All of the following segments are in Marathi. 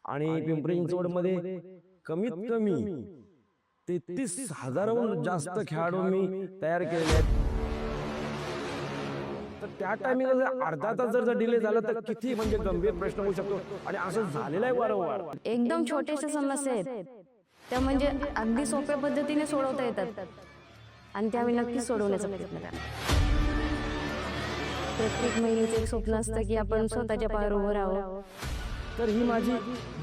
आणि पिंपरी चिंचवडमध्ये कमीत कमी 33,000हून जास्त खेळाडू मी तयार केलेले आहेत. तर त्या टायमिंगला जर अर्धा तास जर डिले झाला तर किती म्हणजे गंभीर प्रश्न होऊ शकतो आणि असं झालेलं आहे वारंवार. एकदम छोट्याशा समस्या आहेत त्या म्हणजे अगदी सोप्या पद्धतीने सोडवता येतात आणि त्या आम्ही नक्कीच सोडवण्याचा प्रयत्न करा. प्रत्येक महिलेचं एक स्वप्न असतं की आपण स्वतःच्या पायावर उभं राहावं. तर ही माझी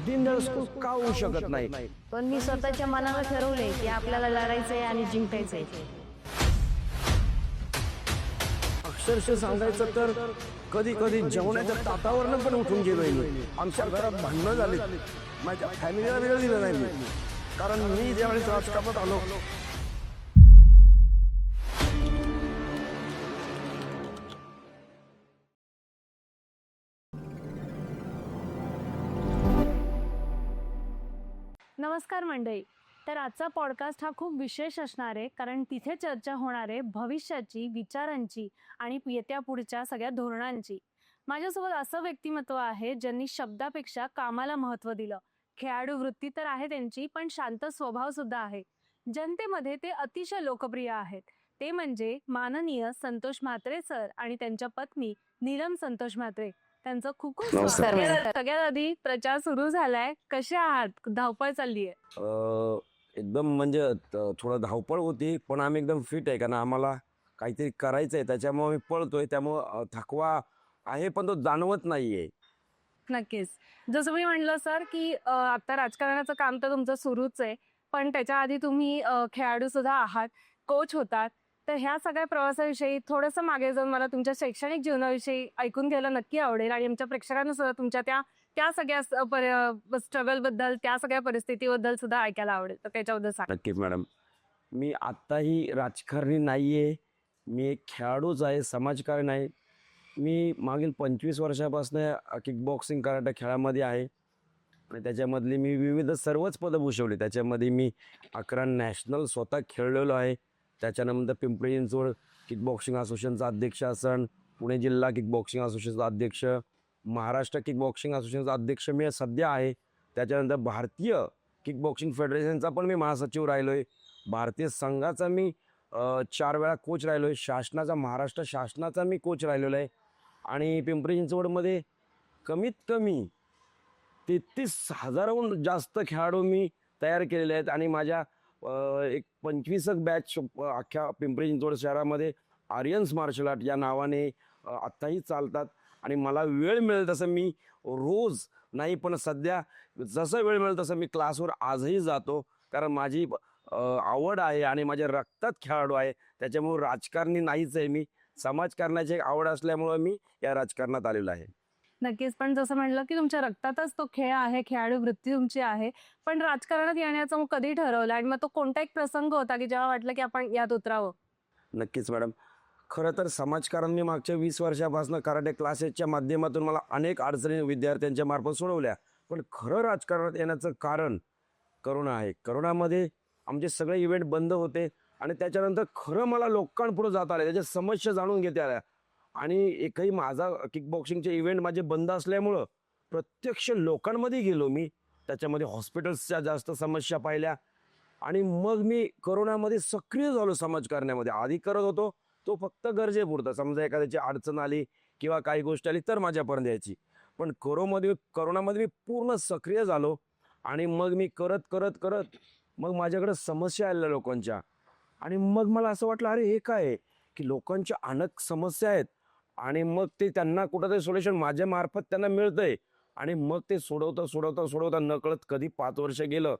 दीनदयाळ स्कूल का होऊ शकत नाही? पण मी स्वतःच्या मनाला ठरवलंय की आपल्याला लढायचंय आणि जिंकायचंय. अक्षरशः सांगायचं तर कधी कधी जेवणाच्या ताटावरनं पण उठून गेलोय मी. आमच्या घरात भांडणं झाली, माझ्या फॅमिलीला वेळ दिला नाही मी, कारण मी ज्यावेळेस राजकारणात आलो नमस्कार मंडळी. तर आजचा पॉडकास्ट हा खूप विशेष असणार आहे, कारण तिथे चर्चा होणार आहे भविष्याची, विचारांची आणि येत्या पुढच्या सगळ्या धोरणांची. माझ्यासोबत असं व्यक्तिमत्व आहे ज्यांनी शब्दापेक्षा कामाला महत्त्व दिलं. खेळाडू वृत्ती तर आहे त्यांची, पण शांत स्वभाव सुद्धा आहे. जनतेमध्ये ते अतिशय लोकप्रिय आहेत. ते म्हणजे माननीय संतोष म्हात्रे सर आणि त्यांच्या पत्नी नीलम संतोष म्हात्रे. त्यांचं खूप खूप नमस्कार स्वागत. मॅडम. सगळ्यात आधी प्रचार सुरू झालाय, कसे आहात? धावपळ चालली आहे. एकदम म्हणजे थोडं धावपळ होती, पण आम्ही एकदम फिट आहे, कारण आम्हाला काहीतरी करायचं आहे, त्याच्यामुळे मी पळतोय. त्यामुळं थकवा आहे पण तो जाणवत नाहीये. नक्कीच. जसं मी म्हटलं सर की आता राजकारणाचं काम तर तुमचं सुरूच आहे, पण त्याच्या आधी तुम्ही खेळाडू सुद्धा आहात, कोच होतात. तर ह्या सगळ्या प्रवासाविषयी थोडंसं मागे जाऊन मला तुमच्या शैक्षणिक जीवनाविषयी ऐकून घ्यायला नक्की आवडेल आणि आमच्या प्रेक्षकांना सुद्धा तुमच्या त्या त्या सगळ्या स्ट्रगलबद्दल, त्या सगळ्या परिस्थितीबद्दल सुद्धा ऐकायला आवडेल. तर त्याच्याबद्दल सांगा. नक्कीच मॅडम. मी आत्ताही राजकारणी नाहीये, मी एक खेळाडूच आहे, समाजकारण आहे. मी मागील 25 वर्षापासून किकबॉक्सिंग कराटे खेळामध्ये आहे आणि त्याच्यामधली मी विविध सर्वच पदं भूषवली. त्याच्यामध्ये मी 11 नॅशनल स्वतः खेळलेलो आहे. त्याच्यानंतर पिंपरी चिंचवड किकबॉक्सिंग असोसिएशनचा अध्यक्ष असन, पुणे जिल्हा किकबॉक्सिंग असोसिएशनचा अध्यक्ष, महाराष्ट्र किकबॉक्सिंग असोसिएशनचा अध्यक्ष मी सध्या आहे. त्याच्यानंतर भारतीय किकबॉक्सिंग फेडरेशनचा पण मी महासचिव राहिलो आहे. भारतीय संघाचा मी 4 वेळा कोच राहिलो आहे. शासनाचा, महाराष्ट्र शासनाचा मी कोच राहिलेलो आहे. आणि पिंपरी चिंचवडमध्ये कमीत कमी 33,000हून जास्त खेळाडू मी तयार केलेले आहेत आणि माझ्या एक 25 बॅच अख्ख्या पिंपरी चिंचवड शहरामध्ये आर्यन्स मार्शल आर्ट या नावाने आत्ताही चालतात. आणि मला वेळ मिळेल तसं मी रोज नाही, पण सध्या जसं वेळ मिळेल तसं मी क्लासवर आजही जातो, कारण माझी आवड आहे आणि माझ्या रक्तात खेळाडू आहे. त्याच्यामुळे राजकारणी नाहीच आहे मी, समाजकारणाची एक आवड असल्यामुळं मी या राजकारणात आलेलो आहे. नक्कीच. पण जसं म्हटलं की तुमच्या रक्तातच तो खेळ आहे, खेळाडू वृत्ती तुमची आहे. पण राजकारणात येण्याचं मग कधी ठरवलं आणि मग तो कोणता एक प्रसंग होता की जेव्हा वाटलं की आपण यात उतरावं? नक्कीच मॅडम. खरं तर समाजकारण मी मागच्या 20 वर्षापासून कराटे क्लासेसच्या माध्यमातून मला अनेक अडचणी विद्यार्थ्यांच्या मार्फत सोडवल्या. पण खरं राजकारणात येण्याचं कारण करोना आहे. करोनामध्ये आमचे सगळे इव्हेंट बंद होते आणि त्याच्यानंतर खरं मला लोकांपुढे जाता आलं, त्याच्या समस्या जाणून घेता आल्या. आणि एकही माझा किकबॉक्सिंगचे इव्हेंट माझे बंद असल्यामुळं प्रत्यक्ष लोकांमध्ये गेलो मी. त्याच्यामध्ये हॉस्पिटल्सच्या जास्त समस्या पाहिल्या आणि मग मी करोनामध्ये सक्रिय झालो समाजकारणामध्ये. आधी करत होतो तो फक्त गरजेपुरता, समजा एखाद्याची अडचण आली किंवा काही गोष्ट आली तर माझ्यापर्यंत यायची. पण करोनामध्ये मी पूर्ण सक्रिय झालो आणि मग मी करत करत करत मग माझ्याकडे समस्या आल्या लोकांच्या. आणि मग मला असं वाटलं, अरे हे काय आहे की लोकांच्या अनेक समस्या आहेत आणि मग ते त्यांना कुठंतरी सोल्युशन माझ्या मार्फत त्यांना मिळतंय. आणि मग ते सोडवता सोडवता सोडवता नकळत कधी 5 वर्ष गेलं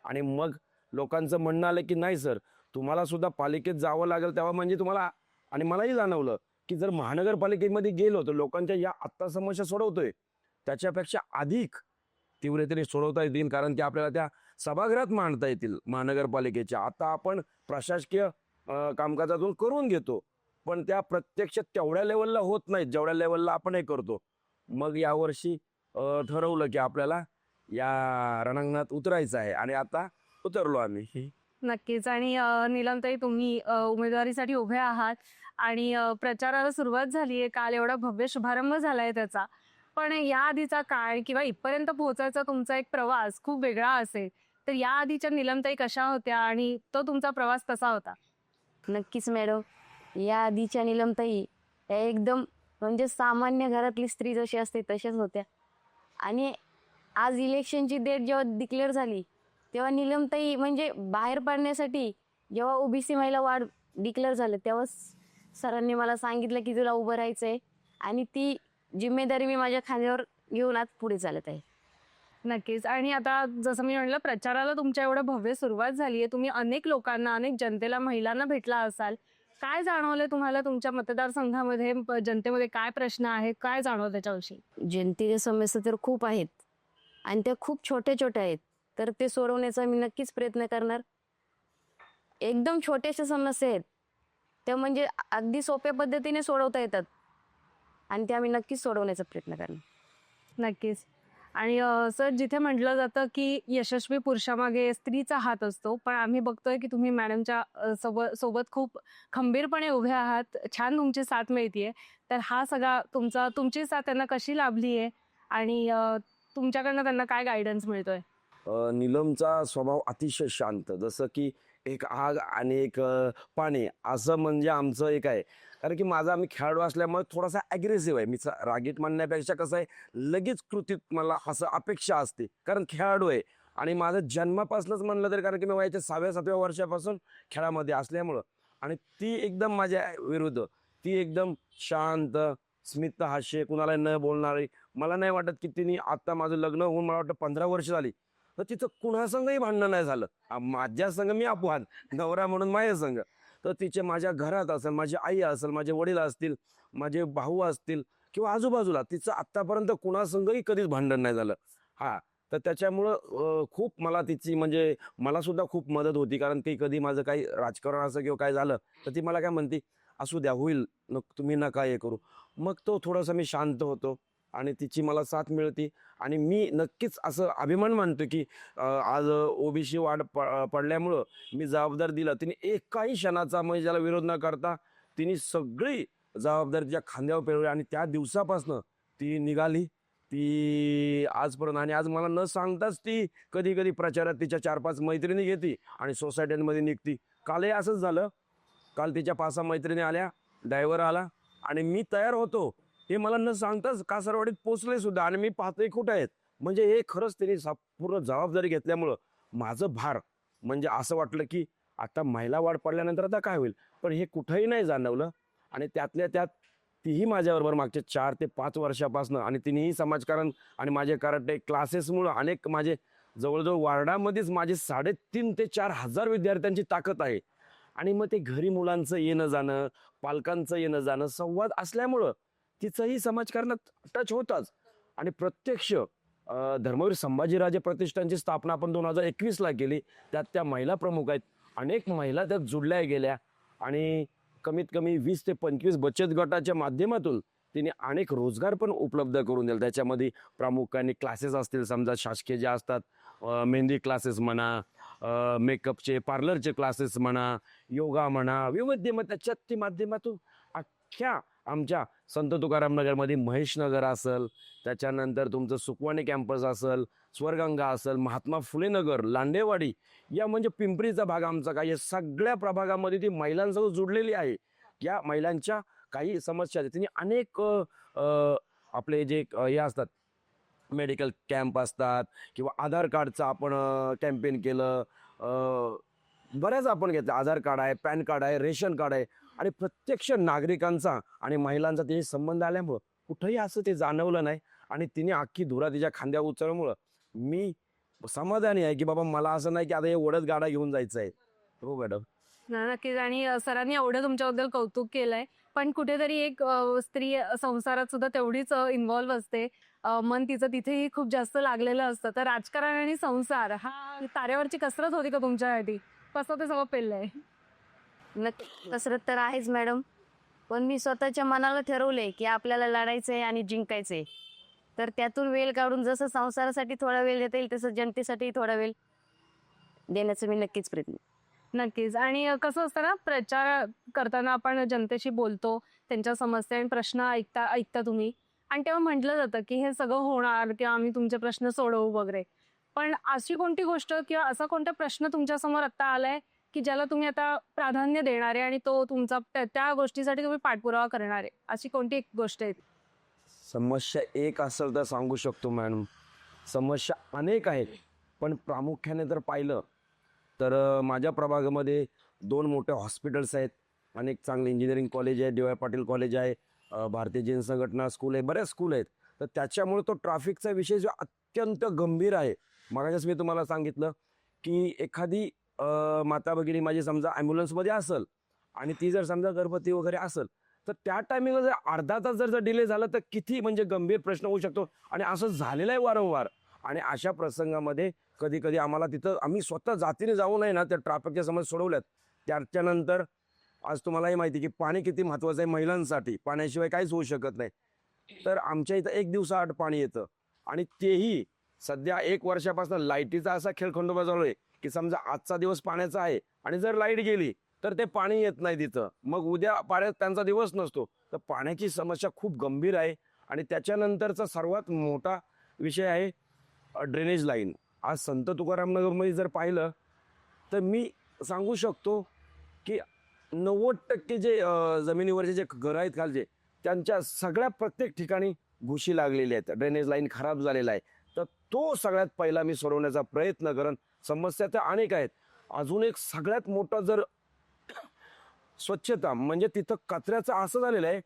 आणि मग लोकांचं म्हणणं आलं की नाही सर, तुम्हाला सुद्धा पालिकेत जावं लागेल. तेव्हा म्हणजे तुम्हाला आणि मलाही जाणवलं की जर महानगरपालिकेमध्ये गेलो तर लोकांच्या या आत्ता समस्या सोडवतोय त्याच्यापेक्षा अधिक तीव्रतेने सोडवता येतील, कारण की आपल्याला त्या सभागृहात मांडता येतील महानगरपालिकेच्या. आता आपण प्रशासकीय कामकाजातून करून घेतो, पण त्या प्रत्यक्ष तेवढ्या लेवलला होत नाहीत जेवढ्या लेवलला आपण हे करतो. मग यावर्षी ठरवलं की आपल्याला या रणांगणात उतरायचं आहे आणि आता उतरलो आम्ही. नक्कीच. आणि नीलमताई, तुम्ही उमेदवारीसाठी उभे आहात आणि प्रचाराला सुरुवात झाली आहे. काल एवढा भव्य शुभारंभ झालाय त्याचा. पण या आधीचा काळ किंवा इथपर्यंत पोहोचायचा तुमचा एक प्रवास खूप वेगळा असेल, तर या आधीच्या नीलमताई कशा होत्या आणि तो तुमचा प्रवास कसा होता? नक्कीच मॅडम. या आधीच्या नीलमताई या एकदम म्हणजे सामान्य घरातली स्त्री जशी असते तशाच होत्या. आणि आज इलेक्शनची डेट जेव्हा डिक्लेअर झाली तेव्हा नीलमताई म्हणजे बाहेर पडण्यासाठी जेव्हा ओबीसी महिला वार्ड डिक्लेअर झालं तेव्हा सरांनी मला सांगितलं की तुला उभं राहायचंय आणि ती जिम्मेदारी मी माझ्या खांद्यावर घेऊन आज पुढे चालत आहे. नक्कीच. आणि आता जसं मी म्हणलं, प्रचाराला तुमच्या एवढं भव्य सुरुवात झाली आहे. तुम्ही अनेक लोकांना, अनेक जनतेला, महिलांना भेटला असाल. काय जाणवलं तुम्हाला तुमच्या मतदारसंघामध्ये, जनतेमध्ये काय प्रश्न आहे? काय जाणवलं त्याच्याविषयी? जनतेच्या समस्या तर खूप आहेत आणि त्या खूप छोट्या छोट्या आहेत, तर ते सोडवण्याचा मी नक्कीच प्रयत्न करणार. एकदम छोट्याशा समस्या आहेत त्या म्हणजे अगदी सोप्या पद्धतीने सोडवता येतात आणि त्या मी नक्कीच सोडवण्याचा प्रयत्न करणार. नक्कीच. आणि सर, जिथे म्हटलं जातं की यशस्वी पुरुषामागे स्त्रीचा हात असतो, पण आम्ही बघतोय की तुम्ही मॅडमच्या सोबत खूप खंबीरपणे उभे आहात. छान तुमची साथ मिळतीये. तर हा सगळा तुमची साथ त्यांना कशी लाभली आहे आणि तुमच्याकडनं त्यांना काय गायडन्स मिळतोय? नीलमचा स्वभाव अतिशय शांत, जसं की एक आग आणि एक पाणी असं म्हणजे आमचं एक आहे. कारण की आम्ही खेळाडू असल्यामुळे थोडासा ॲग्रेसिव्ह आहे. मी रागीट म्हणण्यापेक्षा कसं आहे, लगेच कृतीत मला असं अपेक्षा असते, कारण खेळाडू आहे. आणि माझं जन्मापासूनच म्हणलं तरी, कारण की मी वयाच्या 6व्या-7व्या वर्षापासून खेळामध्ये असल्यामुळं. आणि ती एकदम माझ्या विरुद्ध, ती एकदम शांत, स्मित हास्य, कुणाला न बोलणारी. मला नाही वाटत की तिने, आता माझं लग्न होऊन मला वाटतं 15 वर्ष झाली, तर तिचं कुणासंगही भांडणं नाही झालं. माझ्या संग मी अपवाद, नवरा म्हणून माझ्या संग. तर तिचे माझ्या घरात असेल, माझी आई असेल, माझे वडील असतील, माझे भाऊ असतील किंवा आजूबाजूला, तिचं आत्तापर्यंत कुणासंगही कधीच भांडण नाही झालं. हां, तर त्याच्यामुळं खूप मला तिची म्हणजे मला सुद्धा खूप मदत होती. कारण की कधी माझं काही राजकारण असं किंवा काय झालं, तर ती मला काय म्हणते, "असू द्या, होईल, तुम्ही नका हे करू." मग तो थोडासा मी शांत होतो आणि तिची मला साथ मिळते. आणि मी नक्कीच असं अभिमान मानतो की आज ओबीसी वाढ पडल्यामुळं मी जबाबदार दिला. तिने एकाही क्षणाचा म्हणजे ज्याला विरोध न करता तिने सगळी जबाबदारी तिच्या खांद्यावर पेलवली आणि त्या दिवसापासनं ती निघाली. ती आजपर्यंत, आणि आज मला न सांगताच ती कधी-कधी प्रचारात तिच्या 4-5 मैत्रिणी घेते आणि सोसायट्यांमध्ये निघती. कालही असंच झालं. काल तिच्या 5-6 मैत्रिणी आल्या, ड्रायव्हर आला आणि मी तयार होतो. हे मला न सांगताच कासारवाडीत पोचले सुद्धा आणि मी पाहतोय कुठे आहेत. म्हणजे हे खरंच त्यांनी पूर्ण जबाबदारी घेतल्यामुळं माझं भार म्हणजे असं वाटलं की आता महिला वाढ पडल्यानंतर आता काय होईल? पण हे कुठंही नाही जाणवलं. आणि त्यातल्या त्यात तीही माझ्याबरोबर मागच्या 4 ते 5 वर्षापासनं, आणि तिनेही समाजकारण आणि माझे कराटे क्लासेसमुळं अनेक माझे जवळजवळ वार्डामध्येच माझे 3.5 ते 4 हजार विद्यार्थ्यांची ताकद आहे. आणि मग ते घरी मुलांचं येणं-जाणं, पालकांचं येणं-जाणं, संवाद असल्यामुळं तिचंही समाजकारणात टच होताच. आणि प्रत्यक्ष धर्मवीर संभाजीराजे प्रतिष्ठानची स्थापना आपण 2021ला केली. त्यात त्या महिला प्रमुख आहेत. अनेक महिला त्यात जुडल्या गेल्या आणि कमीत कमी 20 ते 25 बचत गटाच्या माध्यमातून तिने अनेक रोजगार पण उपलब्ध करून दिले. त्याच्यामध्ये प्रामुख्याने क्लासेस असतील, समजा शासकीय जे असतात, मेहंदी क्लासेस म्हणा, मेकअपचे, पार्लरचे क्लासेस म्हणा, योगा म्हणा, विविध, मग त्याच्यात ती माध्यमातून अख्ख्या आमच्या संत तुकाराम नगरमध्ये महेशनगर असेल, त्याच्यानंतर तुमचं सुकवाणी कॅम्पस असेल, स्वर्गंगा असेल, महात्मा फुले नगर, लांडेवाडी, या म्हणजे पिंपरीचा भाग आमचा, काय या सगळ्या प्रभागामध्ये ती महिलांसोबत जुडलेली आहे. या महिलांच्या काही समस्या आहेत. तिने अनेक आपले जे हे असतात, मेडिकल कॅम्प असतात किंवा आधार कार्डचं आपण कॅम्पेन केलं. बऱ्याच आपण घेतलं. आधार कार्ड आहे, पॅन कार्ड आहे, रेशन कार्ड आहे. आणि प्रत्यक्ष नागरिकांचा आणि महिलांचा ते संबंध आल्यामुळं कुठंही असं ते जाणवलं नाही. आणि तिने अख्खी धुरा तिच्या खांद्यावर उचलल्यामुळं मी समाधानी आहे की बाबा, मला असं नाही की आता हे ओढत गाडा घेऊन जायचं आहे. हो मॅडम. नक्कीच. आणि सरांनी एवढं तुमच्याबद्दल कौतुक केलंय, पण कुठेतरी एक स्त्री संसारात सुद्धा तेवढीच इन्व्हॉल्व्ह असते. मन तिचं तिथेही खूप जास्त लागलेलं असतं. तर राजकारण आणि संसार हा तारेवरची कसरत होती का तुमच्यासाठी? कसं ते सगळं पेललंय? नक्की कसरत तर आहेच मॅडम, पण मी स्वतःच्या मनाला ठरवलंय की आपल्याला लढायचंय आणि जिंकायचंय. तर त्यातून वेळ काढून जसं संसारासाठी थोडा वेळ देता येईल तसं जनतेसाठी थोडा वेळ देण्याचा मी नक्कीच प्रयत्न. नक्कीच. आणि कसं असतं ना, प्रचार करताना आपण जनतेशी बोलतो, त्यांच्या समस्या आणि प्रश्न ऐकता तुम्ही. आणि तेव्हा म्हटलं जातं की हे सगळं होणार किंवा आम्ही तुमचे प्रश्न सोडवू वगैरे. पण अशी कोणती गोष्ट किंवा असा कोणता प्रश्न तुमच्या समोर आता आलाय की ज्याला तुम्ही आता प्राधान्य देणार आहे आणि तो तुमचा त्या गोष्टीसाठी तुम्ही पाठपुरावा करणार आहे, अशी कोणती एक गोष्ट आहे? समस्या एक असेल तर सांगू शकतो मॅडम. समस्या अनेक आहेत, पण प्रामुख्याने जर पाहिलं तर माझ्या प्रभागामध्ये 2 मोठे हॉस्पिटल्स आहेत, अनेक चांगले इंजिनिअरिंग कॉलेज आहे, डी वाय पाटील कॉलेज आहे, भारतीय जैन संघटना स्कूल आहे, बऱ्याच स्कूल आहेत. तर त्याच्यामुळे तो ट्रॅफिकचा विषय जो अत्यंत गंभीर आहे. मगाशीच मी तुम्हाला सांगितलं की एखादी माता भगिनी माझी समजा ॲम्ब्युलन्समध्ये असेल आणि ती जर समजा गर्भवती वगैरे असेल, तर त्या टायमिंगला जर अर्धा तास जर डिले झाला तर किती म्हणजे गंभीर प्रश्न होऊ शकतो. आणि असं झालेलं आहे वारंवार. आणि अशा प्रसंगामध्ये कधी कधी आम्हाला तिथं आम्ही स्वतः जातीने जाऊ नये ना त्या ट्रॅफिकच्या समस्या सोडवल्यात. त्याच्यानंतर आज तुम्हालाही माहिती की पाणी किती महत्त्वाचं आहे महिलांसाठी. पाण्याशिवाय काहीच होऊ शकत नाही. तर आमच्या इथं 1 दिवसाआड पाणी येतं आणि तेही सध्या 1 वर्षापासून लाईटीचा असा खेळखंडोबा चालू आहे की समजा आजचा दिवस पाण्याचा आहे आणि जर लाईट गेली तर ते पाणी येत नाही तिथं, मग उद्या पाण्यात त्यांचा दिवस नसतो. तर पाण्याची समस्या खूप गंभीर आहे. आणि त्याच्यानंतरचा सर्वात मोठा विषय आहे ड्रेनेज लाईन. आज संत तुकाराम नगरमध्ये जर पाहिलं तर मी सांगू शकतो की 90% जे जमिनीवरचे जे घरं आहेत खालचे, त्यांच्या सगळ्या प्रत्येक ठिकाणी घुशी लागलेली आहेत, ड्रेनेज लाईन खराब झालेला आहे. तर तो सगळ्यात पहिला मी सोडवण्याचा प्रयत्न करेन. समस्या तर अनेक आहेत. अजून एक सगळ्यात मोठा जर स्वच्छता म्हणजे तिथं कचऱ्याचं असं झालेलं आहे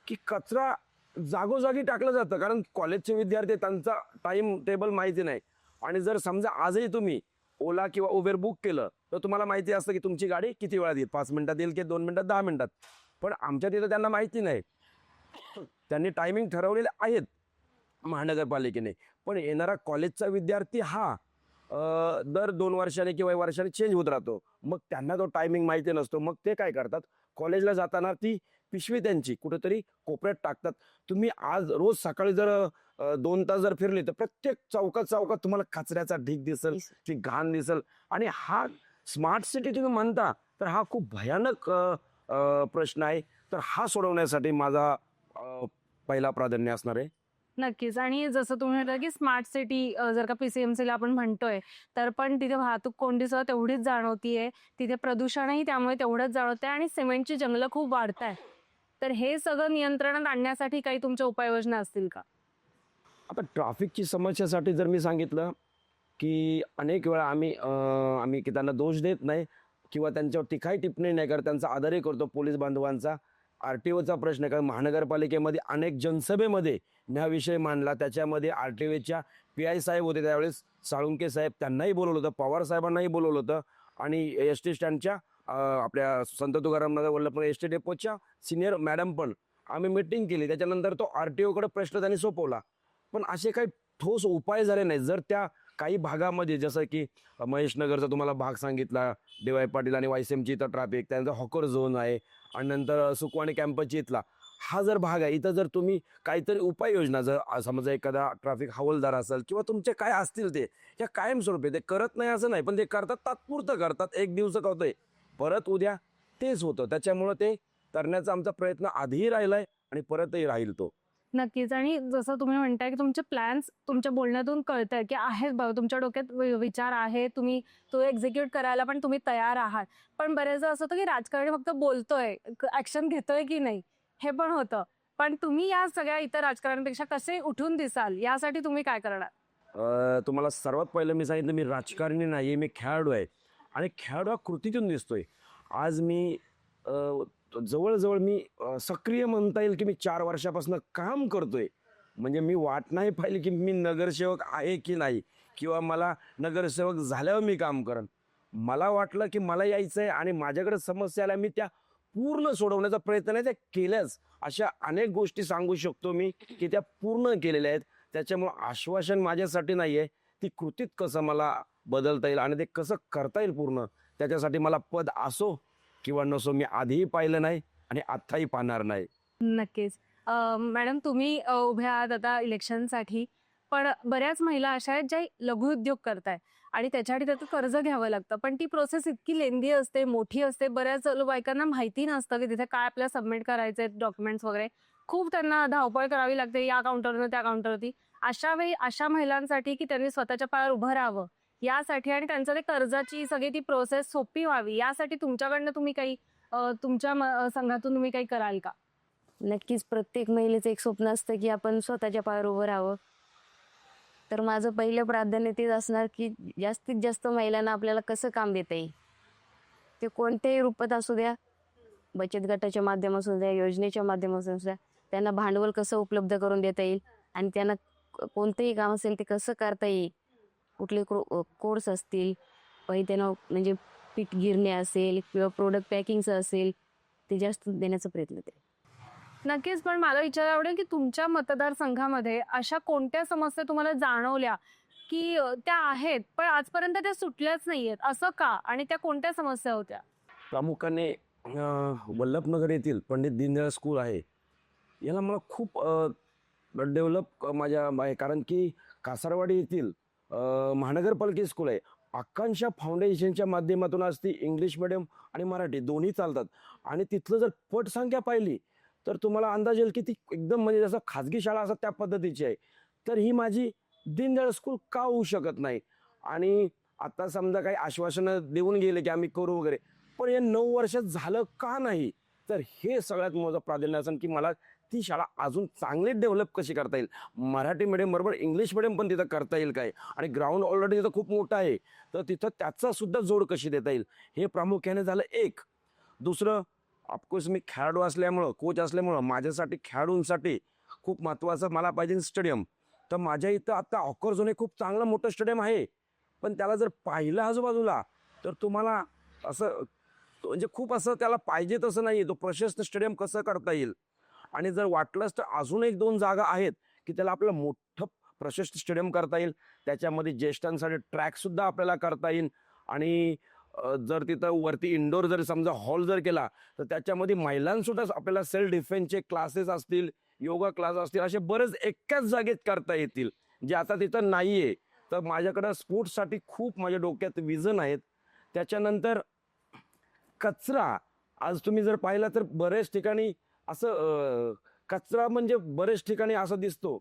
की कचरा जागोजागी टाकलं जातं, कारण कॉलेजचे विद्यार्थी त्यांचा टाइम टेबल माहिती नाही. आणि जर समजा आजही तुम्ही ओला किंवा उबेर बुक केलं तर तुम्हाला माहिती असतं की तुमची गाडी किती वेळात येईल, 5 मिनिटात येईल की 2 मिनिटात, 10 मिनिटात. पण आमच्या तिथं त्यांना माहिती नाही. त्यांनी टायमिंग ठरवलेले आहेत महानगरपालिकेने, पण येणारा कॉलेजचा विद्यार्थी हा दर 2 वर्षाने किंवा वर्षाने चेंज होत राहतो. मग त्यांना तो टायमिंग माहिती नसतो. मग ते काय करतात, कॉलेजला जाताना ती पिशवी त्यांची कुठेतरी कोपऱ्यात टाकतात. तुम्ही आज रोज सकाळी जर 2 तास जर फिरले तर प्रत्येक चौकात चौकात तुम्हाला कचऱ्याचा ढीग दिसेल, ती घाण दिसेल. आणि हा स्मार्ट सिटी तुम्ही म्हणता तर हा खूप भयानक प्रश्न आहे. तर हा सोडवण्यासाठी माझा पहिला प्राधान्य असणार आहे. नक्कीच. आणि जसं तुम्ही म्हटलं की स्मार्ट सिटी जर का पीसीएमसीला आपण म्हणतोय, तर पण तिथे वाहतूक कोंडीसह तेवढीच जाणवतीये. तिथे प्रदूषणही त्यामुळे तेवढंच जाणवतंय आणि सिमेंटची जंगलं खूप वाढतायत. तर हे सगळं नियंत्रणात आणण्यासाठी काही तुमच्या उपाययोजना असतील का? आता ट्रॅफिकची समस्यासाठी जर मी सांगितलं की अनेक वेळा आम्ही की त्यांना दोष देत नाही किंवा त्यांच्यावर टिकाई टिप्पणी नाही करत, त्यांचा आदरही करतो पोलीस बांधवांचा. RTOचा प्रश्न आहे, कारण महानगरपालिकेमध्ये अनेक जनसभेमध्ये मी हा विषय मांडला. त्याच्यामध्ये RTOच्या PI साहेब होते त्यावेळेस, साळुंके साहेब, त्यांनाही बोलवलं होतं, पवार साहेबांनाही बोलवलं होतं. आणि ST स्टँडच्या आपल्या संत Tukaram Nagar Vallabhnagar ST डेपोच्या senior madam पण आम्ही मिटिंग केली. त्याच्यानंतर तो RTOकडे प्रश्न त्यांनी सोपवला. पण असे काही ठोस उपाय झाले नाही. जर त्या काही भागामध्ये जसं की महेशनगरचा तुम्हाला भाग सांगितला, DY पाटील आणि YCMची इथं ट्रॅफिक, त्यानंतर हॉकर झोन आहे, आणि नंतर सुकवाणी कॅम्पसची इथला हा जर भाग आहे, इथं जर तुम्ही काहीतरी उपाययोजना जर समजा एखादा ट्रॅफिक हवालदार असेल किंवा तुमचे काय असतील ते या कायमस्वरूपी ते करत नाही असं नाही, पण ते करतात, तात्पुरतं करतात, 1 दिवस होतंय, परत उद्या तेच होतं. त्याच्यामुळं ते करण्याचा आमचा प्रयत्न आधीही राहिलाय आणि परतही राहील तो. नक्कीच. आणि जसं तुम्ही म्हणताय की तुमचे प्लॅन्स तुमच्या बोलण्यातून कळतंय की आहेत बाबा, तुमच्या डोक्यात विचार आहे, तुम्ही तो एक्झिक्यूट करायला पण तुम्ही तयार आहात. पण बरेचदा असं होतं की राजकारणी फक्त बोलतोय, ऍक्शन घेतोय की नाही हे पण होतं. पण तुम्ही या सगळ्या इतर राजकारण्यांपेक्षा कसे उठून दिसाल, यासाठी तुम्ही काय करणार? तुम्हाला सर्वात पहिलं मी सांगितलं, मी राजकारणी नाही, मी खेळाडू आहे. आणि खेळाडू हा कृतीतून दिसतोय. आज मी जवळजवळ मी सक्रिय म्हणता येईल की मी 4 वर्षापासून काम करतोय. म्हणजे मी वाट नाही पाहिली की मी नगरसेवक आहे की नाही, किंवा मला नगरसेवक झाल्यावर मी काम करेन. मला वाटलं की मला यायचं आहे आणि माझ्याकडे समस्या आल्या, मी त्या पूर्ण सोडवण्याचा प्रयत्न नाही त्या केल्याच. अशा अनेक गोष्टी सांगू शकतो मी की त्या पूर्ण केलेल्या आहेत. त्याच्यामुळं आश्वासन माझ्यासाठी नाही आहे, ती कृतीत कसं मला बदलता येईल आणि ते कसं करता येईल पूर्ण, त्याच्यासाठी मला पद असो किंवा नसो, मी आधीही पाहिलं नाही आणि आत्ताही पाहणार नाही. नक्कीच. मॅडम, तुम्ही उभ्या आहात आता इलेक्शनसाठी, पण बऱ्याच महिला अशा आहेत ज्या लघुउद्योग करताय आणि त्याच्यासाठी त्याचं कर्ज घ्यावं लागतं. पण ती प्रोसेस इतकी लेंदी असते, मोठी असते, बऱ्याच बायकांना माहिती नसतं की तिथे काय आपल्याला सबमिट करायचे डॉक्युमेंट्स वगैरे. खूप त्यांना धावपळ करावी लागते या काउंटरनं त्या काउंटरवरती. अशा वेळी अशा महिलांसाठी की त्यांनी स्वतःच्या पायावर उभं राहावं यासाठी आणि त्यांचं ते कर्जाची सगळी ती प्रोसेस सोपी व्हावी यासाठी तुमच्याकडनं तुम्ही काही तुमच्या संघातून तुम्ही काही कराल का? नक्कीच प्रत्येक महिलेचं एक स्वप्न असतं की आपण स्वतःच्या पायावर उभं राहावं. तर माझं पहिलं प्राधान्य तेच असणार की जास्तीत जास्त महिलांना आपल्याला कसं काम देता येईल, ते कोणत्याही रूपात असू द्या, बचत गटाच्या माध्यमातून असू द्या, योजनेच्या माध्यमातून असू द्या, त्यांना भांडवल कसं उपलब्ध करून देता येईल आणि त्यांना कोणतंही काम असेल ते कसं करता येईल, कुठले कोर्स असतील, काही त्यांना म्हणजे पीठ गिरणे असेल किंवा प्रोडक्ट पॅकिंगचं असेल, ते जास्त देण्याचा प्रयत्न करेल. नक्कीच, पण मला विचारायला आवडेल की तुमच्या मतदारसंघामध्ये अशा कोणत्या समस्या तुम्हाला जाणवल्या की त्या आहेत पण आजपर्यंत त्या सुटल्याच नाहीयेत, असं का आणि त्या कोणत्या समस्या होत्या? प्रामुख्याने वल्लभनगर येथील पंडित दीनदयाळ स्कूल आहे, याला मला खूप डेव्हलप आहे. कारण की कासारवाडी येथील महानगरपालिका स्कूल आहे. आकांक्षा फाउंडेशनच्या माध्यमातून आज ती इंग्लिश मिडियम आणि मराठी दोन्ही चालतात. आणि तिथलं जर पटसंख्या पाहिली तर तुम्हाला अंदाज येईल की ती एकदम म्हणजे जसं खाजगी शाळा असतात त्या पद्धतीची आहे. तर ही माझी दीनदयाळ स्कूल का होऊ शकत नाही? आणि आता समजा काही आश्वासनं देऊन गेले की आम्ही करू वगैरे, पण या 9 वर्षात झालं का नाही? तर हे सगळ्यात मोठं प्राधान्य असेल की मला ती शाळा अजून चांगली डेव्हलप कशी करता येईल, मराठी मीडियम बरोबर इंग्लिश मिडियम पण तिथं करता येईल काय, आणि ग्राउंड ऑलरेडी तिथं खूप मोठं आहे, तर तिथं त्याचा सुद्धा जोड कशी देता येईल, हे प्रामुख्याने झालं एक. दुसरं, ऑफकोर्स मी खेळाडू असल्यामुळं, कोच असल्यामुळं माझ्यासाठी खेळाडूंसाठी खूप महत्त्वाचं मला पाहिजे स्टेडियम. तर माझ्या इथं आता ऑकर झोन हे खूप चांगलं मोठं स्टेडियम आहे, पण त्याला जर पाहिलं आजूबाजूला तर तुम्हाला असं म्हणजे खूप असं त्याला पाहिजे तसं नाही आहे. तो प्रशस्त स्टेडियम कसं करता येईल, आणि जर वाटलंच तर अजून 1-2 जागा आहेत की त्याला आपल्याला मोठं प्रशस्त स्टेडियम करता येईल. त्याच्यामध्ये ज्येष्ठांसाठी ट्रॅकसुद्धा आपल्याला करता येईल. आणि जर तिथं वरती इंडोर जर समजा हॉल जर केला तर त्याच्यामध्ये महिलांसुद्धा आपल्याला सेल्फ डिफेन्सचे क्लासेस असतील, योगा क्लास असतील, असे बरेच एकाच जागेत करता येतील, जे आता तिथं नाही आहे. तर माझ्याकडं स्पोर्ट्ससाठी खूप माझ्या डोक्यात विजन आहेत. त्याच्यानंतर कचरा, आज तुम्ही जर पाहिला तर बऱ्याच ठिकाणी असं कचरा म्हणजे बरेच ठिकाणी असं दिसतो,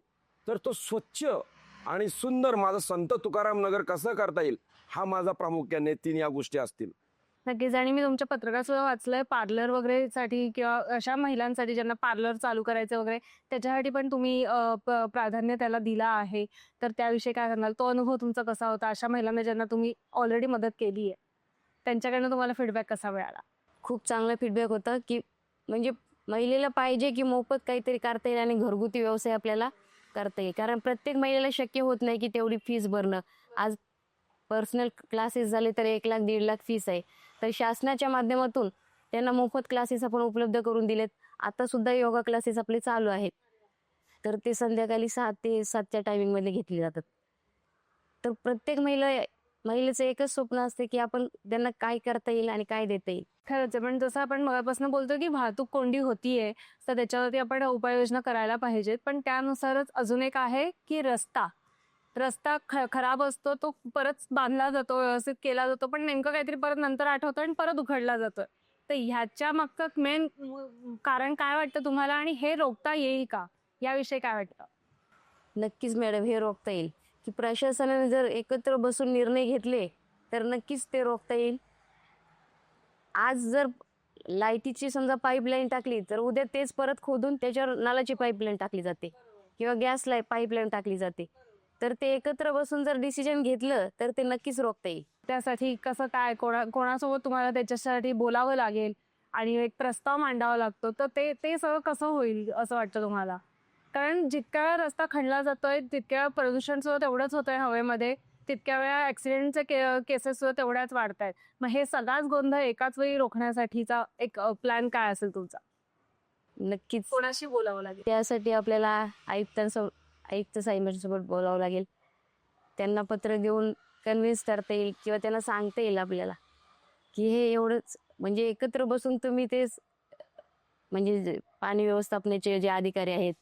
तर तो स्वच्छ आणि सुंदर माझं संत तुकाराम नगर कसं करता येईल, हा माझा प्रामुख्याने 3 या गोष्टी असतील. नक्कीच, आणि मी तुमच्या पत्रकार सुद्धा वाचलंय पार्लर वगैरे साठी किंवा अशा महिलांसाठी ज्यांना पार्लर चालू करायचं वगैरे त्याच्यासाठी पण तुम्ही प्राधान्य त्याला दिला आहे. तर त्याविषयी काय सांगाल? तो अनुभव तुमचा कसा होता? अशा महिलांना ज्यांना तुम्ही ऑलरेडी मदत केली आहे त्यांच्याकडनं तुम्हाला फीडबॅक कसा मिळाला? खूप चांगला फीडबॅक होता की म्हणजे महिलेला पाहिजे की मोफत काहीतरी करता येईल आणि घरगुती व्यवसाय आपल्याला करता येईल. कारण प्रत्येक महिलेला शक्य होत नाही की तेवढी फीस भरणं. आज पर्सनल क्लासेस झाले तर 1 लाख 1.5 लाख फीस आहे. तर शासनाच्या माध्यमातून त्यांना मोफत क्लासेस आपण उपलब्ध करून दिलेत. आता सुद्धा योगा क्लासेस आपले चालू आहेत. तर ते संध्याकाळी 6 ते 7च्या टायमिंगमध्ये घेतले जातात. तर प्रत्येक महिलेचं एकच स्वप्न असते की आपण त्यांना काय करता येईल आणि काय देता येईल. खरंच आहे, पण जसं आपण मगापासून बोलतो की वाहतूक कोंडी होतीये, तर त्याच्यावरती आपण उपाययोजना करायला पाहिजेत. पण त्यानुसारच अजून एक आहे की रस्ता खराब असतो, तो परत बांधला जातो, व्यवस्थित केला जातो, पण नेमकं काहीतरी परत नंतर आठवतं आणि परत उघडला जातोय. तर ह्याच्या मागचं मेन कारण काय वाटतं तुम्हाला आणि हे रोखता येईल का? याविषयी काय वाटतं? नक्कीच मॅडम, हे रोखता येईल की प्रशासनाने जर एकत्र बसून निर्णय घेतले तर नक्कीच ते रोखता येईल. आज जर लाईटीची समजा पाईपलाईन टाकली तर उद्या तेच परत खोदून त्याच्यावर नळाची पाईपलाईन टाकली जाते किंवा गॅस पाईपलाईन टाकली जाते. तर ते एकत्र बसून जर डिसिजन घेतलं तर ते नक्कीच रोखता येईल. त्यासाठी कसं काय कोणासोबत तुम्हाला त्याच्यासाठी बोलावं लागेल आणि एक प्रस्ताव मांडावा लागतो, तर ते सगळं कसं होईल असं वाटतं तुम्हाला? कारण जितक्या वेळा रस्ता खणला जातोय तितक्या वेळा प्रदूषण सुद्धा तेवढंच होतंय हवेमध्ये, तितक्या वेळा ऍक्सिडेंटचे केसेस सुद्धा तेवढ्याच वाढत आहेत. मग हे सगळाच गोंधळ एकाच वेळी रोखण्यासाठीचा एक प्लॅन काय असेल तुमचा? नक्कीच कोणाशी बोलावं लागेल? त्यासाठी आपल्याला आयुक्त साहेबांसोबत बोलावं लागेल. त्यांना पत्र देऊन कन्व्हिन्स करता येईल किंवा त्यांना सांगता येईल आपल्याला की हे एवढंच, म्हणजे एकत्र बसून तुम्ही तेच म्हणजे पाणी व्यवस्थापनाचे जे अधिकारी आहेत,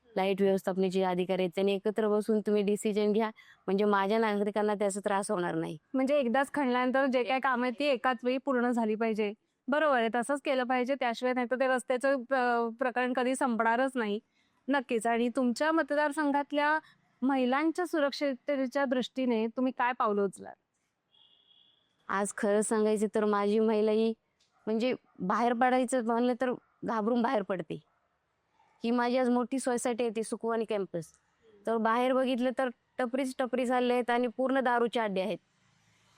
लाईट व्यवस्थापनाचे अधिकारी आहेत, त्यांनी एकत्र बसून तुम्ही डिसिजन घ्या, म्हणजे माझ्या नागरिकांना त्याचा त्रास होणार नाही. म्हणजे एकदाच खणल्यानंतर जे काही काम आहे ती एकाच वेळी पूर्ण झाली पाहिजे. बरोबर आहे, तसंच केलं पाहिजे. त्याशिवाय नाही तर ते रस्त्याचं प्रकरण कधी संपणारच नाही. नक्कीच. आणि तुमच्या मतदारसंघातल्या महिलांच्या सुरक्षिततेच्या दृष्टीने तुम्ही काय पावलं उचलाल? आज खरं सांगायचं तर माझी महिला ही म्हणजे बाहेर पडायचं म्हणलं तर घाबरून बाहेर पडते. ही माझी आज मोठी सोसायटी आहे ती सुखवानी कॅम्पस. तर बाहेर बघितलं तर टपरीच टपरी चालले आहेत आणि पूर्ण दारूचे अड्डे आहेत.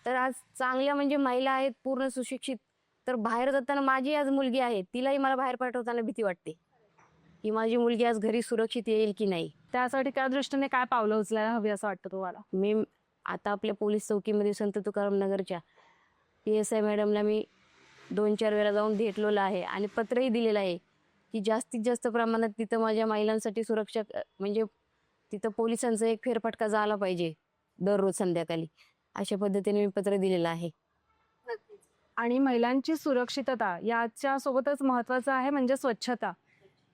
तर आज चांगल्या म्हणजे महिला आहेत पूर्ण सुशिक्षित. तर बाहेर जाताना माझी आज मुलगी आहे तिलाही मला बाहेर पाठवताना भीती वाटते की माझी मुलगी आज घरी सुरक्षित येईल की नाही. त्यासाठी त्या दृष्टीने काय पावलं उचलायला हवी असं वाटतं तुम्हाला? मी आता आपल्या पोलीस चौकीमध्ये संत तुकाराम नगरच्या PSI मॅडमला मी 2-4 वेळा जाऊन भेटलेलं आहे आणि पत्रही दिलेलं आहे की जास्तीत जास्त प्रमाणात तिथं माझ्या महिलांसाठी सुरक्षा म्हणजे तिथं पोलिसांचा एक फेरफटका झाला पाहिजे दररोज संध्याकाळी. अशा पद्धतीने मी पत्र दिलेलं आहे. आणि महिलांची सुरक्षितता याच्या सोबतच महत्वाचं आहे म्हणजे स्वच्छता.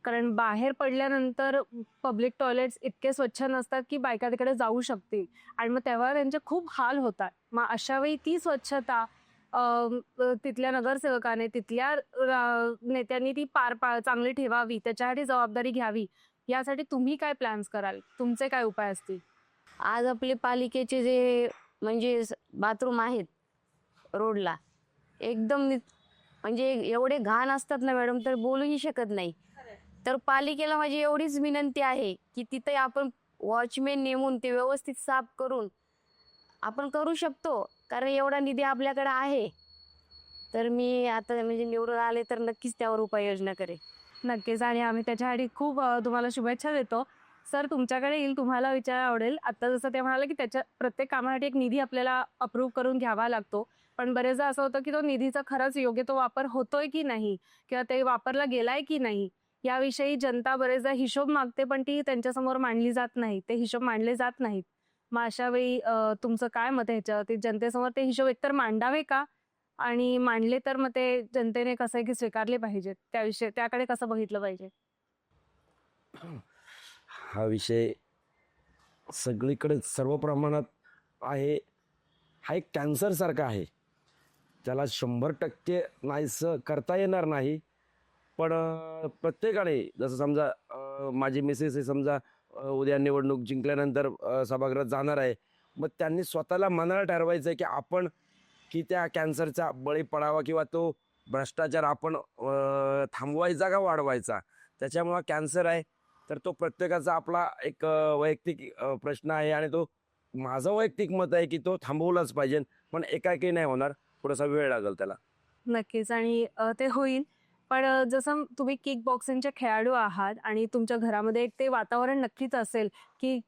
कारण बाहेर पडल्यानंतर पब्लिक टॉयलेट्स इतके स्वच्छ नसतात की बायका तिकडे जाऊ शकतील आणि मग तेव्हा त्यांचे खूप हाल होतात. मग अशा वेळी ती स्वच्छता तिथल्या नगरसेवकाने तिथल्या नेत्यांनी ती चांगली ठेवावी, त्याच्यासाठी जबाबदारी घ्यावी. यासाठी तुम्ही काय प्लॅन्स कराल? तुमचे काय उपाय असतील? आज आपले पालिकेचे जे म्हणजे बाथरूम आहेत रोडला एकदम म्हणजे एवढे घाण असतात ना मॅडम तर बोलूही शकत नाही. तर पालिकेला माझी एवढीच विनंती आहे की तिथे आपण वॉचमेन नेमून ते व्यवस्थित साफ करून आपण करू शकतो कारण एवढा निधी आपल्याकडे आहे. तर मी आता म्हणजे निवडून आले तर नक्कीच त्यावर उपाययोजना करेन. नक्कीच. आणि आम्ही त्याच्यासाठी खूप तुम्हाला शुभेच्छा देतो. सर, तुमच्याकडे येईल, तुम्हाला विचारायला आवडेल. आता जसं ते म्हणाले की त्याच्या प्रत्येक कामासाठी एक निधी आपल्याला अप्रूव्ह करून घ्यावा लागतो. पण बरेचदा असं होतं की तो निधीचा खरंच योग्य तो वापर होतोय की नाही किंवा ते वापरला गेलाय की नाही याविषयी जनता बरेचदा हिशोब मागते, पण ती त्यांच्यासमोर मांडली जात नाही. ते हिशोब मांडले जात नाहीत. मग अशा वेळी तुमचं काय मत आहे ह्याच्यावरती? जनतेसमोर ते हिशोब एकतर मांडावे का? आणि मांडले तर मग ते जनतेने कसं आहे की स्वीकारले पाहिजेत? त्याकडे कसं बघितलं पाहिजे? हा विषय सगळीकडे सर्व प्रमाणात आहे. हा एक कॅन्सरसारखा आहे. त्याला 100% नाहीसं करता येणार नाही. पण प्रत्येकाने जसं समजा माझी मिसेस आहे समजा उद्या निवडणूक जिंकल्यानंतर सभागृहात जाणार आहे. मग त्यांनी स्वतःला मनाला ठरवायचं आहे की आपण की त्या कॅन्सरचा बळी पडावा किंवा तो भ्रष्टाचार आपण थांबवायचा का वाढवायचा. त्याच्यामुळं कॅन्सर आहे तर तो प्रत्येकाचा आपला एक वैयक्तिक प्रश्न आहे आणि तो माझं वैयक्तिक मत आहे की तो थांबवलाच पाहिजे. पण एकाएकी नाही होणार, थोडासा वेळ लागेल त्याला. नक्कीच. आणि ते होईल. पण जसं तुम्ही किक बॉक्सिंगचे खेळाडू आहात आणि तुमच्या घरामध्ये एक ते वातावरण नक्कीच असेल की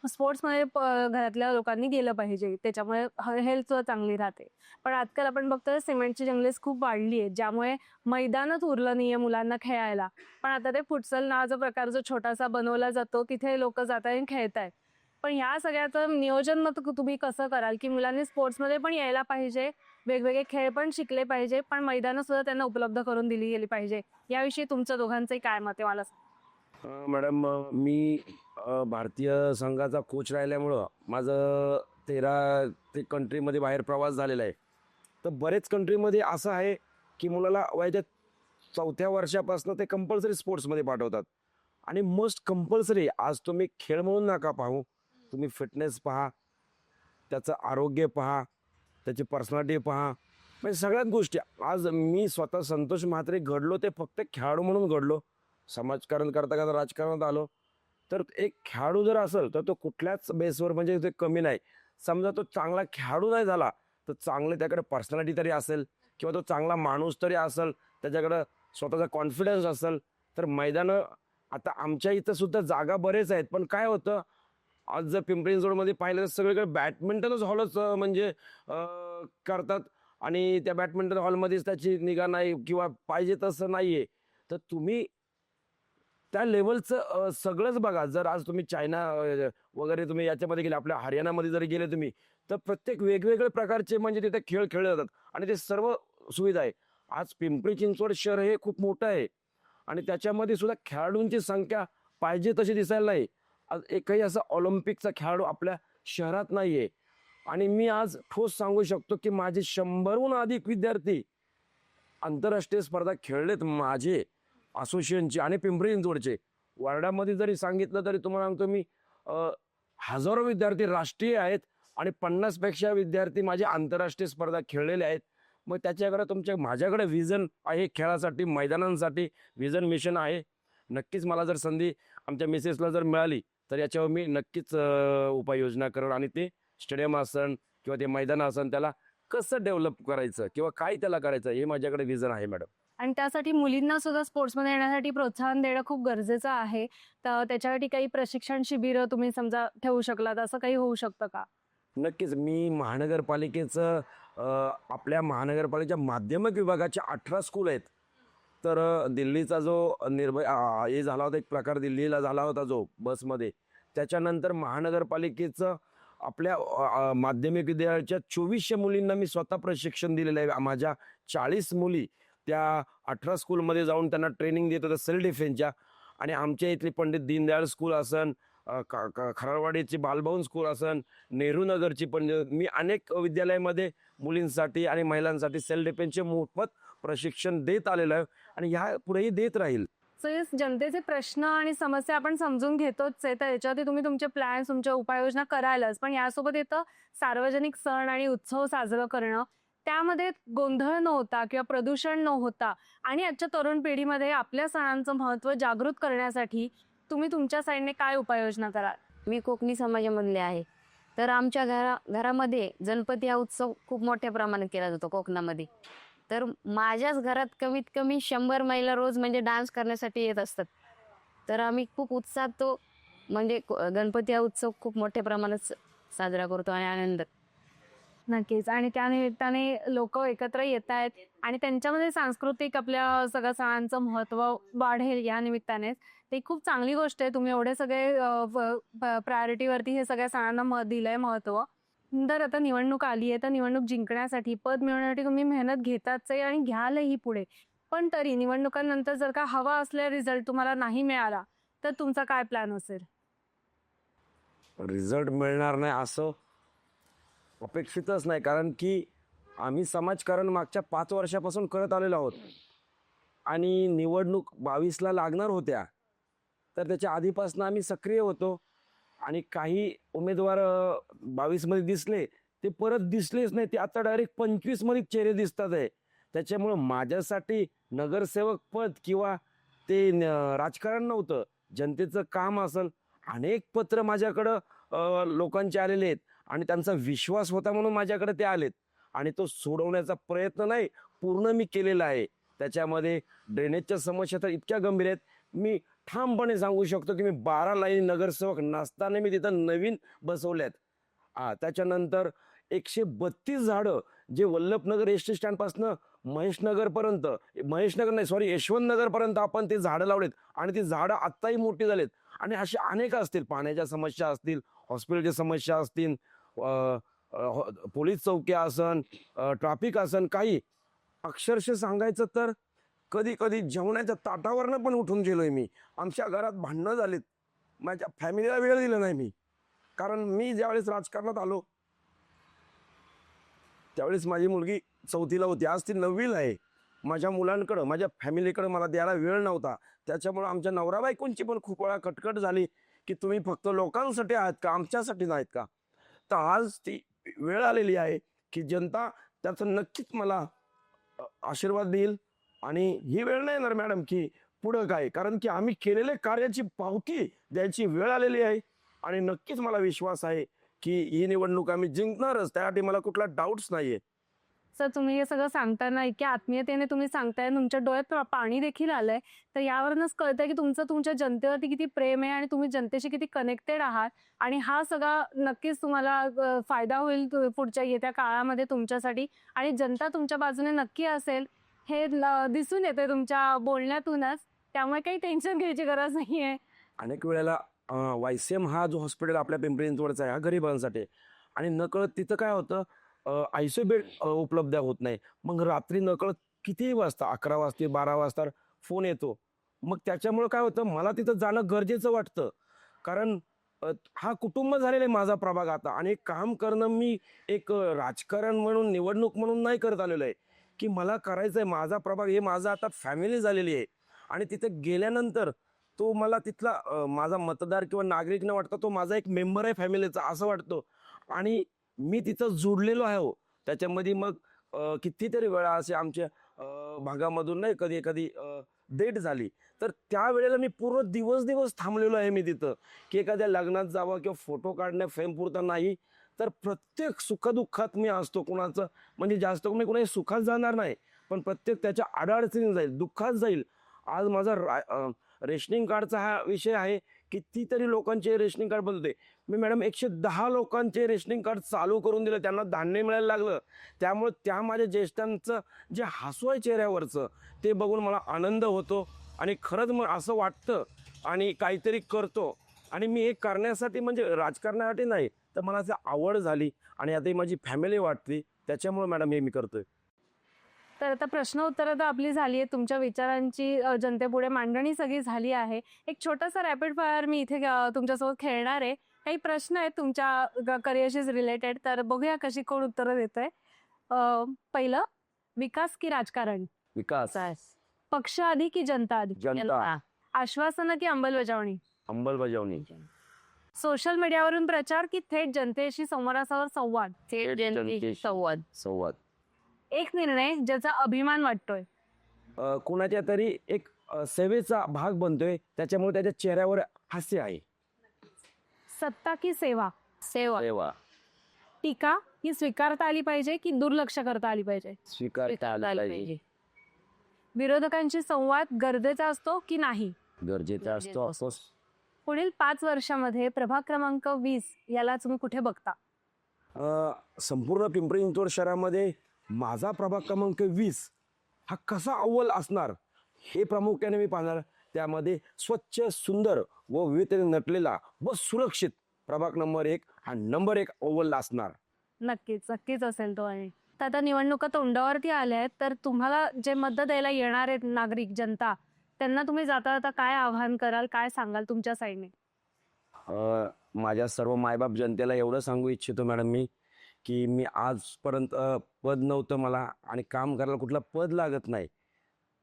स्पोर्ट्समध्ये घरातल्या लोकांनी गेलं पाहिजे, त्याच्यामुळे हेल्थ चांगली राहते. पण आजकाल आपण बघतोय सिमेंटची जंगलेस खूप वाढली आहेत, ज्यामुळे मैदानच उरलं नाहीये मुलांना खेळायला. पण आता ते फुटसल नावाचा प्रकार जो छोटासा बनवला जातो तिथे लोक जात आहेत खेळतायत. पण ह्या सगळ्याचं नियोजन मग तुम्ही कसं कराल की मुलांनी स्पोर्ट्समध्ये पण यायला पाहिजे, वेगवेगळे खेळ पण शिकले पाहिजे, पण मैदानं सुद्धा त्यांना उपलब्ध करून दिली गेली पाहिजे? याविषयी तुमचं दोघांचंही काय मत आहे मला सांगा. मॅडम मी भारतीय संघाचा कोच राहिल्यामुळं माझं 13 ते कंट्रीमध्ये बाहेर प्रवास झालेला आहे. तर बरेच कंट्रीमध्ये असं आहे की मुलाला वयाच्या 4थ्या वर्षापासून ते कंपल्सरी स्पोर्ट्समध्ये पाठवतात. आणि मोस्ट कंपल्सरी आज तुम्ही खेळ म्हणून नका पाहू, तुम्ही फिटनेस पहा, त्याचं आरोग्य पहा, त्याची पर्सनॅलिटी पहा, म्हणजे सगळ्याच गोष्टी. आज मी स्वतः संतोष म्हात्रे घडलो ते फक्त खेळाडू म्हणून घडलो. समाजकारण करता करता राजकारणात आलो. तर एक खेळाडू जर असेल तर तो कुठल्याच बेसवर म्हणजे ते कमी नाही. समजा तो चांगला खेळाडू नाही झाला तर चांगले त्याकडे पर्सनॅलिटी तरी असेल किंवा तो चांगला माणूस तरी असेल, त्याच्याकडं स्वतःचा कॉन्फिडन्स असेल तर मैदानं आता आमच्या इथं सुद्धा जागा बरेच आहेत. पण काय होतं आज जर पिंपरी चिंचवडमध्ये पाहिलं तर सगळीकडे बॅडमिंटनच हॉलच म्हणजे करतात आणि त्या बॅडमिंटन हॉलमध्येच त्याची निगा नाही किंवा पाहिजे तसं नाही आहे. तर तुम्ही त्या लेवलचं सगळंच बघा. जर आज तुम्ही चायना वगैरे तुम्ही याच्यामध्ये गेले, आपल्या हरियाणामध्ये जरी गेले तुम्ही, तर प्रत्येक वेगवेगळे प्रकारचे म्हणजे तिथे खेळ खेळले जातात आणि ते सर्व सुविधा आहे. आज पिंपरी चिंचवड शहर हे खूप मोठं आहे आणि त्याच्यामध्ये सुद्धा खेळाडूंची संख्या पाहिजे तशी दिसायला नाही. आज एकही असा ऑलिम्पिकचा खेळाडू आपल्या शहरात नाही आहे. आणि मी आज ठोस सांगू शकतो की माझे 100हून अधिक विद्यार्थी आंतरराष्ट्रीय स्पर्धा खेळलेत माझे असोसिएशनचे आणि पिंपरी चिंचवडचे. वार्डामध्ये जरी सांगितलं तरी तुम्हाला सांगतो मी, हजारो विद्यार्थी राष्ट्रीय आहेत आणि 50पेक्षा विद्यार्थी माझे आंतरराष्ट्रीय स्पर्धा खेळलेले आहेत. मग त्याच्याकडे माझ्याकडे विजन आहे खेळासाठी, मैदानांसाठी विजन मिशन आहे. नक्कीच मला जर संधी आमच्या मिसेसला जर मिळाली तर याच्यावर मी नक्कीच उपाययोजना करेन आणि ते स्टेडियम असन किंवा ते मैदान असन त्याला कसं डेव्हलप करायचं किंवा काय त्याला करायचं हे माझ्याकडे विजन आहे मॅडम. आणि त्यासाठी मुलींना सुद्धा स्पोर्ट्समध्ये येण्यासाठी प्रोत्साहन देणं खूप गरजेचं आहे. तर त्याच्यासाठी काही प्रशिक्षण शिबिरं तुम्ही समजा ठेवू शकलात, असं काही होऊ शकतं का? नक्कीच मी महानगरपालिकेचं आपल्या महानगरपालिकेच्या माध्यमिक विभागाच्या 18 स्कूल आहेत. तर दिल्लीचा जो हे झाला होता, एक प्रकार दिल्लीला झाला होता जो बसमध्ये, त्याच्यानंतर महानगरपालिकेचं आपल्या माध्यमिक विद्यालयाच्या 2400 मुलींना मी स्वतः प्रशिक्षण दिलेलं आहे. माझ्या 40 मुली त्या 18 स्कूलमध्ये जाऊन त्यांना ट्रेनिंग देत होत्या सेल्फ डिफेन्सच्या. आणि आमच्या इथली पंडित दीनदयाळ स्कूल असन, खराडवाडीची बालभवन स्कूल असन, नेहरू नगरची पण मी अनेक विद्यालयामध्ये मुलींसाठी आणि महिलांसाठी सेल्फ डिफेन्सचे मोफत प्रशिक्षण देत आलेलं आहे आणि ह्या पुढेही देत राहील. सो हे जनतेचे प्रश्न आणि समस्या आपण समजून घेतोच आहे, तर याच्यावरती तुम्ही तुमचे प्लॅन्स, तुमच्या उपाययोजना करायलाच. पण यासोबत येतं सार्वजनिक सण आणि उत्सव साजरं करणं, त्यामध्ये गोंधळ न होता किंवा प्रदूषण न होता आणि आजच्या तरुण पिढीमध्ये आपल्या सणांचं महत्त्व जागृत करण्यासाठी तुम्ही तुमच्या साईडने काय उपाययोजना कराल? मी कोकणी समाजामधले आहे. तर आमच्या घरामध्ये गणपती हा उत्सव खूप मोठ्या प्रमाणात केला जातो कोकणामध्ये. तर माझ्याच घरात कमीत कमी 100 महिला रोज म्हणजे डान्स करण्यासाठी येत असतात. तर आम्ही खूप उत्साहात तो म्हणजे गणपती हा उत्सव खूप मोठ्या प्रमाणात साजरा करतो आणि आनंदात. नक्कीच. आणि त्या निमित्ताने लोक एकत्र येत आहेत आणि त्यांच्यामध्ये सांस्कृतिक आपल्या सगळ्या सणांचं महत्त्व वाढेल या निमित्तानेच. ते खूप चांगली गोष्ट आहे. तुम्ही एवढे सगळे प्रायोरिटीवरती हे सगळ्या सणांना दिलंय महत्त्व. तर आता निवडणूक आली आहे, तर निवडणूक जिंकण्यासाठी, पद मिळवण्यासाठी तुम्ही मेहनत घेताच आहे आणि घ्यालही पुढे. पण तरी निवडणुकांनंतर जर का हवा असलेला रिझल्ट तुम्हाला नाही मिळाला, तर तुमचा काय प्लॅन असेल? रिझल्ट मिळणार नाही असं अपेक्षितच नाही, कारण की आम्ही समाजकारण मागच्या 5 वर्षापासून करत आलेलो आहोत आणि निवडणूक 22ला लागणार होत्या. तर त्याच्या आधीपासून आम्ही सक्रिय होतो आणि काही उमेदवार 22मध्ये दिसले, ते परत दिसलेच नाही. ते आता डायरेक्ट 25मध्ये चेहरे दिसतात आहे. त्याच्यामुळं माझ्यासाठी नगरसेवक पद किंवा ते राजकारण नव्हतं. जनतेचं काम असेल. अनेक पत्र माझ्याकडं लोकांचे आलेले आहेत आणि त्यांचा विश्वास होता म्हणून माझ्याकडे ते आलेत आणि तो सोडवण्याचा प्रयत्न नाही पूर्ण मी केलेला आहे. त्याच्यामध्ये ड्रेनेजच्या समस्या तर इतक्या गंभीर आहेत. मी ठामपणे सांगू शकतो की मी 12 लाईन नगरसेवक नसताना मी तिथं नवीन बसवल्यात. त्याच्यानंतर 132 झाडं जे वल्लभनगर एस टी स्टँडपासनं महेशनगर नाही सॉरी यशवंतनगरपर्यंत आपण ते झाडं लावलेत आणि ती झाडं आत्ताही मोठी झालेत. आणि अशा अनेक असतील, पाण्याच्या समस्या असतील, हॉस्पिटलच्या समस्या असतील, पोलीस चौक्या असन, ट्रॅफिक असन, काही अक्षरशः सांगायचं तर कधी कधी जेवणाच्या ताटावरनं पण उठून गेलोय मी. आमच्या घरात भांडणं झालीत. माझ्या फॅमिलीला वेळ दिला नाही मी, कारण मी ज्यावेळेस राजकारणात आलो त्यावेळेस माझी मुलगी 4थीला होती, आज ती 9वीला आहे. माझ्या मुलांकडं, माझ्या फॅमिलीकडं मला द्यायला वेळ नव्हता. त्याच्यामुळं आमच्या नवरा बायकोंची पण खूप वेळा कटकट झाली की तुम्ही फक्त लोकांसाठी आहात का, आमच्यासाठी नाहीत का. तर आज ती वेळ आलेली आहे की जनता त्याचं नक्कीच मला आशीर्वाद देईल. आणि ही वेळ नाही येणार मॅडम की पुढं काय, कारण की आम्ही केलेल्या कार्याची पावती द्यायची वेळ आलेली आहे. आणि नक्कीच मला विश्वास आहे की ही निवडणूक आम्ही जिंकणारच, त्यासाठी मला कुठला डाऊट्स नाही आहे. सर, तुम्ही हे सगळं सांगताना इतक्या आत्मीयतेने तुम्ही सांगताय, तुमच्या डोळ्यात पाणी देखील आलंय. तर यावरूनच कळतंय की तुमचं तुमच्या जनतेवरती किती प्रेम आहे आणि तुम्ही जनतेशी किती कनेक्टेड आहात. आणि हा सगळा नक्कीच तुम्हाला फायदा होईल पुढच्या येत्या काळामध्ये तुमच्यासाठी. आणि जनता तुमच्या बाजूने नक्की असेल हे दिसून येते तुमच्या बोलण्यातूनच. त्यामुळे काही टेन्शन घ्यायची गरज नाहीये. अनेक वेळेला YCM हा जो हॉस्पिटल आपल्या पिंपरी चिंचवडचा आहे हा गरिबांसाठी, आणि नकळत तिथं काय होतं, ICU बेड उपलब्ध होत नाही. मग रात्री नकळत कितीही वाजता, 11 वाजता 12 वाजता फोन येतो. मग त्याच्यामुळं काय होतं, मला तिथं जाणं गरजेचं वाटतं, कारण हा कुटुंब झालेला आहे माझा प्रभाग आता. आणि काम करणं मी एक राजकारण म्हणून, निवडणूक म्हणून नाही करत आलेलो आहे, की मला करायचं आहे. माझा प्रभाग हे माझा आता फॅमिली झालेली आहे. आणि तिथे गेल्यानंतर तो मला तिथला माझा मतदार किंवा नागरिक न वाटता तो माझा एक मेंबर आहे फॅमिलीचा असं वाटतो. आणि मी तिथं जोडलेलो आहे हो त्याच्यामध्ये. मग कितीतरी वेळा असे आमच्या भागामधून नाही कधी कधी डेट झाली तर त्यावेळेला मी पूर्ण दिवस दिवस थांबलेलो आहे मी तिथं, की एखाद्या लग्नात जावं किंवा फोटो काढण्या फेमपुरता नाही, तर प्रत्येक सुखदुःखात मी असतो कुणाचं. म्हणजे जास्त मी कुणाही सुखात जाणार नाही, पण प्रत्येक त्याच्या अडचणीत जाईल, दुःखात जाईल. आज माझा रेशनिंग कार्डचा हा विषय आहे. कितीतरी लोकांचे रेशनिंग कार्ड बदलते. मी मॅडम 110 लोकांचे रेशनिंग कार्ड चालू करून दिलं, त्यांना धान्य मिळायला लागलं. त्यामुळे त्या माझ्या ज्येष्ठांचं जे हसू आहे चेहऱ्यावरचं ते बघून मला आनंद होतो. आणि खरंच मग असं वाटतं आणि काहीतरी करतो. आणि मी हे करण्यासाठी म्हणजे राजकारणासाठी नाही, तर मला असं आवड झाली आणि आता ही माझी फॅमिली वाटते, त्याच्यामुळे मॅडम हे मी करतोय. तर आता प्रश्न उत्तरं तर आपली झाली आहे, तुमच्या विचारांची जनतेपुढे मांडणी सगळी झाली आहे. एक छोटासा रॅपिड फायर मी इथे तुमच्यासोबत खेळणार आहे. काही प्रश्न आहेत तुमच्या करिअरशी रिलेटेड, तर बघूया कशी कोण उत्तरं देत आहे. पहिलं, विकास की राजकारण? विकास. पक्ष आधी की जनता आधी? जनता. आश्वासनं की अंमलबजावणी? अंमलबजावणी. सोशल मीडियावरून प्रचार की थेट जनतेशी समोरासमोर संवाद? थेट जनतेशी संवाद. संवाद. एक निर्णय ज्याचा अभिमान वाटतोय? कुणाच्या तरी एक सेवेचा भाग बनतोय, त्याच्यामुळे त्याच्या चेहऱ्यावर हास्य आहे. सत्ता की सेवा? सेवा. सेवा. टीका ही स्वीकारता आली पाहिजे की दुर्लक्ष करता आली पाहिजे? स्वीकारता आलं आलं पाहिजे. पाहिजे. विरोधकांशी संवाद गरजेचा असतो की नाही? गरजेचा असतो. असोच. पुढील 5 वर्षामध्ये प्रभाग क्रमांक 20 याला तुम्ही कुठे बघता? संपूर्ण पिंपरी चिंचवड शहरामध्ये माझा प्रभाग क्रमांक 20 हा कसा अव्वल असणार हे प्रामुख्याने मी पाहणार. त्यामध्ये स्वच्छ, सुंदर व विविधतेने नटलेला व सुरक्षित प्रभाग नंबर 1 हा नंबर 1 अव्वल असणार. नक्कीच नक्कीच असेल तो. आणि तर आता निवडणुका तोंडावरती आल्या आहेत, तर तुम्हाला जे मत द्यायला येणार आहेत नागरिक, जनता, त्यांना तुम्ही जाता जाता काय आवाहन कराल, काय सांगाल तुमच्या साईडने? माझ्या सर्व मायबाप जनतेला एवढं सांगू इच्छितो मॅडम मी, की मी आजपर्यंत पद नव्हतं मला आणि काम करायला कुठलं पद लागत नाही,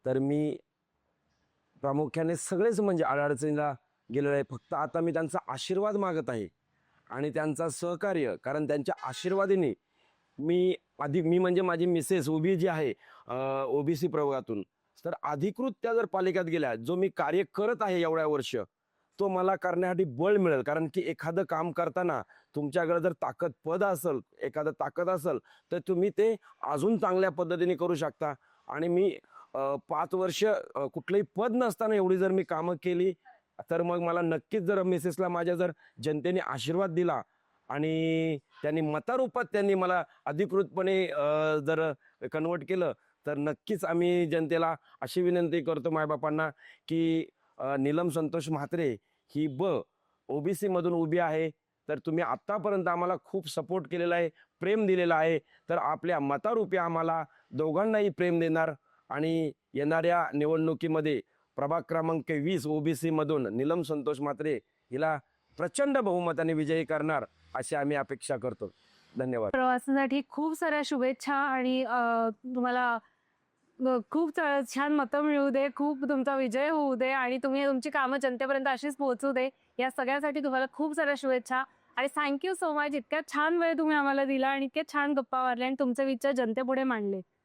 तर मी प्रामुख्याने सगळेच म्हणजे अडचणीला गेलेलो आहे. फक्त आता मी त्यांचा आशीर्वाद मागत आहे आणि त्यांचा सहकार्य, कारण त्यांच्या आशीर्वादाने मी म्हणजे माझी मिसेस उभी जी आहे ओबीसी प्रवर्गातून, तर अधिकृत त्या जर पालिकेत गेल्या, जो मी कार्य करत आहे एवढ्या वर्ष, तो मला करण्यासाठी बळ मिळेल. कारण की एखादं काम करताना तुमच्याकडे जर पद असेल, एखादं ताकद असेल, तर तुम्ही ते अजून चांगल्या पद्धतीने करू शकता. आणि मी 5 वर्ष कुठलंही पद नसताना एवढी जर मी कामं केली, तर मग मला नक्कीच जर मिसेसला माझ्या जर जनतेने आशीर्वाद दिला आणि त्यांनी मतारूपात त्यांनी मला अधिकृतपणे जर कन्वर्ट केलं, तर नक्कीच आम्ही जनतेला अशी विनंती करतो मायबापांना, की नीलम संतोष म्हात्रे ही ओबीसी मधून उभी आहे, तर तुम्ही आत्तापर्यंत आम्हाला खूप सपोर्ट केलेला आहे, प्रेम दिलेला आहे, तर आपल्या मतारूपी आम्हाला दोघांनाही प्रेम देणार. आणि येणाऱ्या निवडणुकीमध्ये प्रभाग क्रमांक 20 ओबीसी मधून नीलम संतोष म्हात्रे हिला प्रचंड बहुमताने विजयी करणार अशी आम्ही अपेक्षा करतो. धन्यवाद. प्रवासासाठी खूप साऱ्या शुभेच्छा आणि तुम्हाला खूप छान मतं मिळू दे, खूप तुमचा विजय होऊ दे आणि तुम्ही तुमची कामं जनतेपर्यंत अशीच पोहोचू दे. या सगळ्यासाठी तुम्हाला खूप साऱ्या शुभेच्छा आणि थँक्यू सो मच. इतक्या छान वेळ तुम्ही आम्हाला दिला आणि इतके छान गप्पा मारल्या आणि तुमचे विचार जनतेपुढे मांडले.